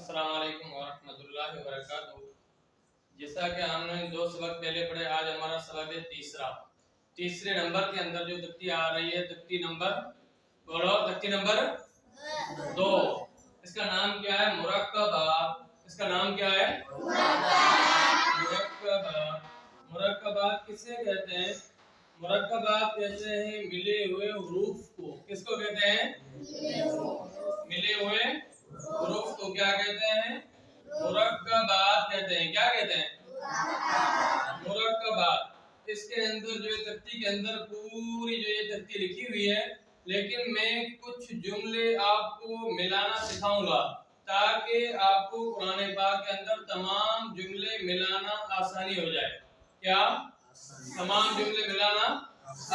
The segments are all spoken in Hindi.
अस्सलाम वालेकुम वरहमतुल्लाहि वबरकातुहू। जैसा कि हमने दो सबक पहले पढ़े, आज हमारा सबक है तीसरे नंबर के अंदर जो तख्ती आ रही है, तख्ती नंबर बोलो, तख्ती नंबर 2। इसका नाम क्या है? मुरक्कबात। इसका नाम क्या है? मुरक्कबात। मुरक्कबात किसे कहते हैं? मुरक्कबात कहते हैं मिले हुए हुरूफ को। किसको कहते हैं? मिले हुए हुरूफ को क्या कहते हैं? मुरक्कबात कहते हैं। क्या कहते हैं? मुरक्कबात। इसके अंदर जो है तख्ती के अंदर पूरी जो ये तख्ती लिखी हुई है, लेकिन मैं कुछ जुमले आपको मिलाना सिखाऊंगा ताकि आपको कुरान पाक के अंदर तमाम जुमले मिलाना आसानी हो जाए। क्या? तमाम जुमले मिलाना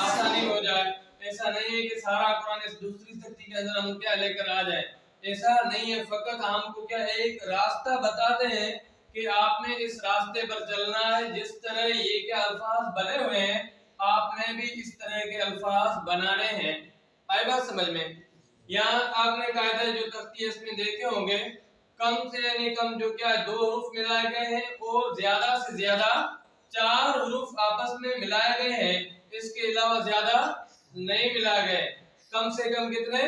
आसानी हो जाए। ऐसा नहीं है कि सारा कुरान इस दूसरी तख्ती के अंदर हम क्या लेकर आ जाए, ऐसा नहीं है। फकत हमको क्या एक रास्ता बताते हैं कि आपने इस रास्ते पर चलना है। जिस तरह ये के अल्फाज बने हुए हैं, आपने भी इस तरह के अल्फाज बनाने हैं। आई बात समझ में? यहाँ आपने कायदा जो तख्ती इसमें देखे होंगे, कम से यानी कम जो क्या दो हुरूफ मिलाए गए हैं और ज्यादा से ज्यादा 4 हुरूफ आपस में मिलाए गए हैं। इसके अलावा ज्यादा नहीं मिलाए गए। कम से कम कितने?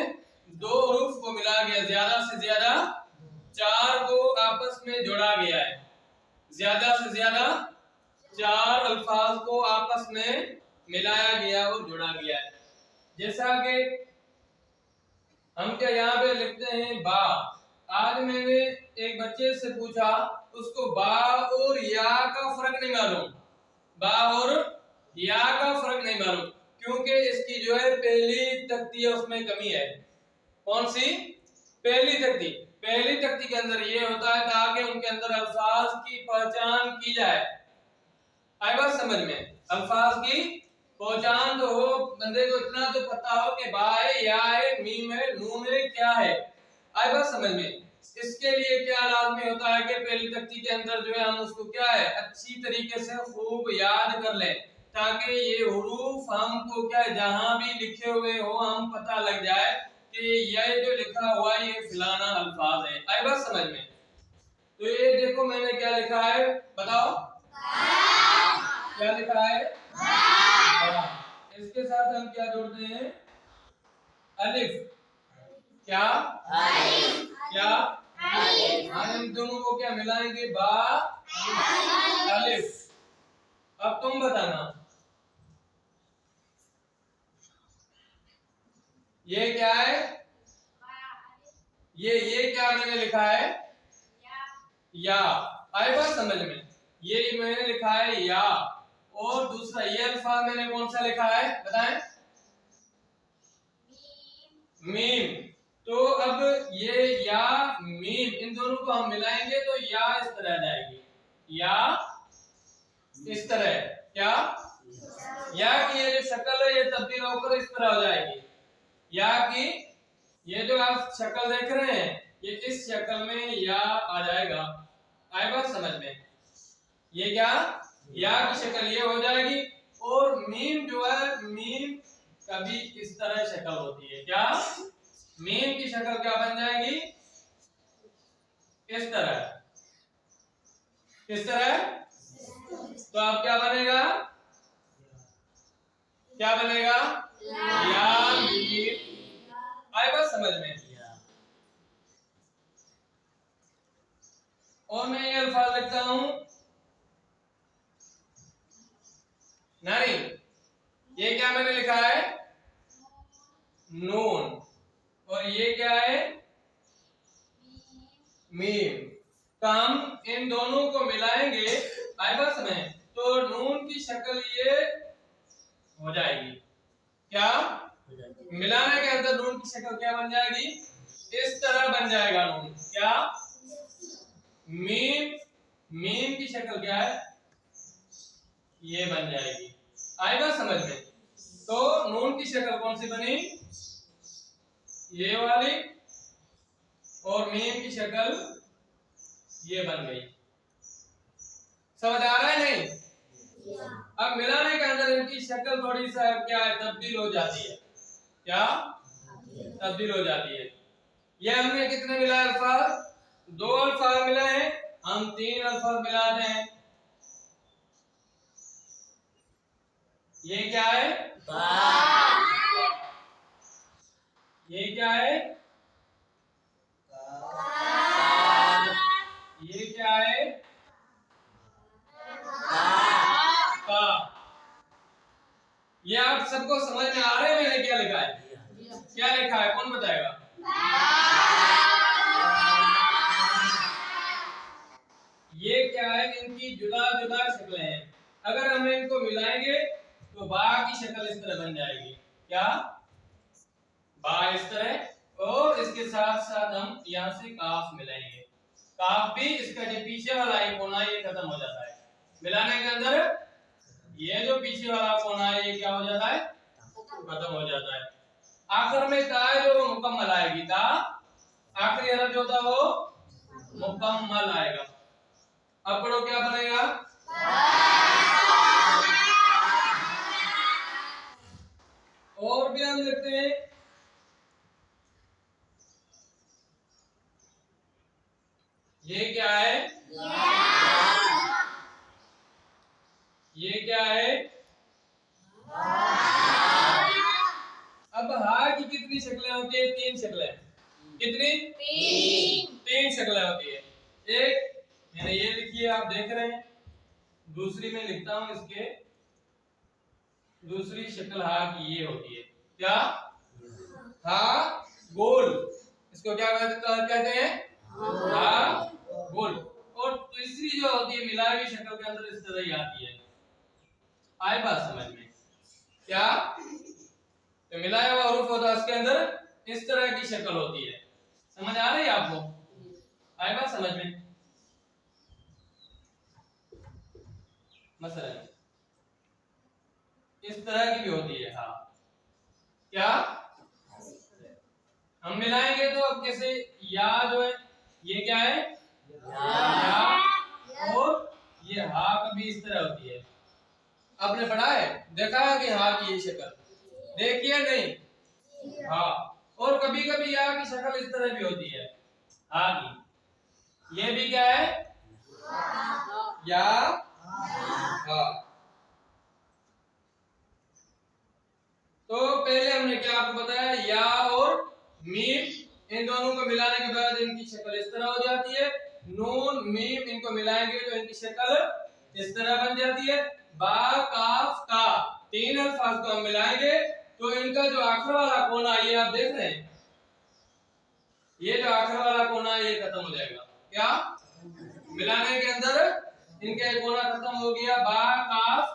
2 हुरूफ को मिला गया, ज्यादा से ज्यादा 4 को आपस में जोड़ा गया है। ज्यादा से ज्यादा 4 अल्फाज को आपस में मिलाया गया और जोड़ा गया है। जैसा कि हम क्या यहाँ पे लिखते हैं बा। आज मैंने एक बच्चे से पूछा, उसको बा और या का फर्क नहीं मालूम। बा और या का फर्क नहीं मालूम, क्योंकि इसकी जो है पहली तख्ती है उसमें कमी है। कौन सी? पहली तख्ती। पहली तख्ती के अंदर ये होता है ताकि उनके अंदर अल्फाज की पहचान की जाए। आई बात समझ में? अल्फाज की पहचान तो हो, बंदे को इतना तो पता हो कि बा है, या है, मीम है, नून है, क्या है। आई बात समझ में? इसके लिए क्या लाजमी होता है कि पहली तख्ती के अंदर जो है हम उसको क्या है अच्छी तरीके से खूब याद कर लें, ताकि ये हुरूफ हमको क्या जहां भी लिखे हुए हो हम पता लग जाए कि ये जो लिखा हुआ है ये फलाना अल्फाज है। आई बात समझ में? तो ये देखो मैंने क्या लिखा है, बताओ क्या लिखा है? इसके साथ हम क्या जोड़ते हैं? अलिफ। क्या? अलिफ। क्या? हम इन दोनों को क्या मिलाएंगे? बा अलिफ। अब तुम बताना ये क्या है? ये क्या मैंने लिखा है? या। आई बात समझ में? ये मैंने लिखा है या, और दूसरा ये अल्फाज मैंने कौन सा लिखा है बताएं? मीम। तो अब ये या मीम इन दोनों को हम मिलाएंगे तो या इस तरह आ जाएगी। या इस तरह। क्या? या की ये जो शक्ल है ये तब्दील होकर इस तरह हो जाएगी। या की ये जो आप शक्ल देख रहे हैं ये इस शक्ल में या आ जाएगा। आए बात समझ में? ये क्या? या की शक्ल ये हो जाएगी। और मीम जो है, मीम कभी इस तरह शक्ल होती है। क्या? मीम की शक्ल क्या बन जाएगी? इस तरह। किस तरह? तो अब क्या बनेगा? क्या बनेगा? या मीम। आए बात समझ में? और मैं ये अल्फाज लिखता हूं नहीं, ये क्या मैंने लिखा है? नून। और ये क्या है? मीम। तो हम इन दोनों को मिलाएंगे आई बात समझ, तो नून की शक्ल ये हो जाएगी। क्या? मिलाने के अंदर नून की शक्ल क्या बन जाएगी? इस तरह बन जाएगा नून। क्या? मीम। मीम की शक्ल क्या है? ये बन जाएगी। आएगा समझ में? तो नून की शक्ल कौन सी बनी? ये वाली। और मीम की शक्ल ये बन गई। समझ आ रहा है नहीं? अब मिलाने के अंदर इनकी शक्ल थोड़ी सा क्या है तब्दील हो जाती है। क्या? तब्दील हो जाती है। ये हमने कितने मिलाए अल्फाज? दो अल्फाज मिला है, हम तीन अल्फाज मिलाते हैं। ये क्या है? बा। ये क्या है? बा। ये क्या है? बा। ये आप सबको समझ में आ रहा है मैंने क्या लिखा है? क्या लिखा है, कौन बताएगा? ये क्या है? इनकी जुदा जुदा शक्लें हैं। अगर हम इनको मिलाएंगे तो बा की शक्ल इस तरह बन जाएगी। क्या? बा इस तरह, और इसके साथ साथ हम यहाँ से काफ मिलाएंगे। काफ भी इसका जो पीछे वाला एक कोना ये खत्म हो जाता है। मिलाने के अंदर ये जो पीछे वाला कोना है ये क्या हो जाता है? खत्म हो जाता है। आखिर में ता जो मुकम्मल आएगी, ता आखिरी हरफ जो होता है वो मुकम्मल आएगा। अब पढ़ो क्या बनेगा? और भी हम देखते हैं, ये क्या है? ये क्या है? अब हा की कितनी शक्लें होती है? तीन शक्लें। कितनी? तीन शक्लें होती है। एक मैंने ये लिखी है, आप देख रहे हैं। दूसरी में लिखता हूं, इसके दूसरी शक्ल हा की ये होती है। क्या? हा गोल। इसको क्या कहते हैं? हा गोल। और तीसरी जो होती है मिलाई हुई शक्ल के अंदर इस तरह ही आती है। आए बात समझ में? क्या? तो मिलाया हुआ हरूफ होता है, उसके अंदर इस तरह की शक्ल होती है। समझ आ रही है आपको? आए बात समझ में? मसलन इस तरह की भी होती है। हाँ, क्या? हम मिलाएंगे तो अब कैसे? या जो है ये क्या है? या। और ये हा कभी इस तरह होती है। आपने पढ़ा है, देखा है कि हा की ये शक्ल देखिए नहीं? हाँ। और कभी कभी या की शक्ल इस तरह भी होती है, हा की। ये भी क्या है? या हा। तो पहले हमने क्या आपको बताया, या और मीम इन दोनों को मिलाने के बाद इनकी शक्ल इस तरह हो जाती है। नून मीम इनको मिलाएंगे तो इनकी शक्ल इस तरह बन जाती है। बा काफ ता तीन अल्फाज को हम मिलाएंगे तो इनका जो आखिर वाला कोना ये आप देख रहे हैं, ये जो आखिर वाला कोना ये खत्म हो जाएगा। क्या? मिलाने के अंदर इनका एक कोना खत्म हो गया। बा काफ